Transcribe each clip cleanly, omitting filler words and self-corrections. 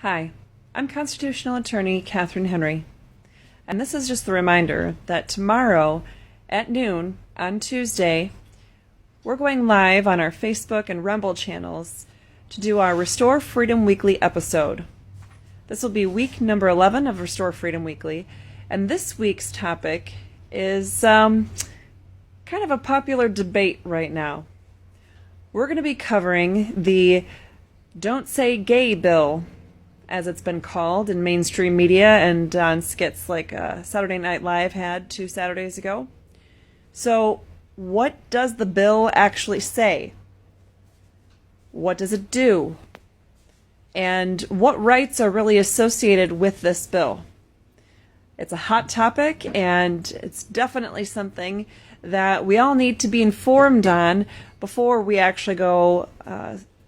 Hi, I'm constitutional attorney Catherine Henry, and this is just the reminder that tomorrow at noon on Tuesday, we're going live on our Facebook and Rumble channels to do our Restore Freedom Weekly episode. This will be week number 11 of Restore Freedom Weekly, and this week's topic is kind of a popular debate right now. We're going to be covering the Don't Say Gay bill, as it's been called in mainstream media and on skits like Saturday Night Live had 2 Saturdays ago. So, what does the bill actually say? What does it do? And what rights are really associated with this bill? It's a hot topic, and it's definitely something that we all need to be informed on before we actually go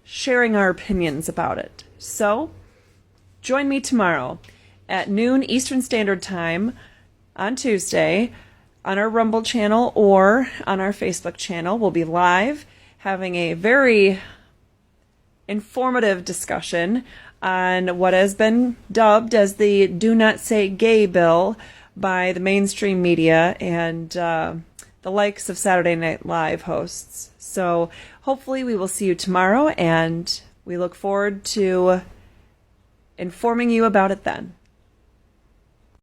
sharing our opinions about it. So, join me tomorrow at noon Eastern Standard Time on Tuesday on our Rumble channel or on our Facebook channel. We'll be live having a very informative discussion on what has been dubbed as the Do Not Say Gay bill by the mainstream media and the likes of Saturday Night Live hosts. So hopefully we will see you tomorrow, and we look forward to informing you about it then.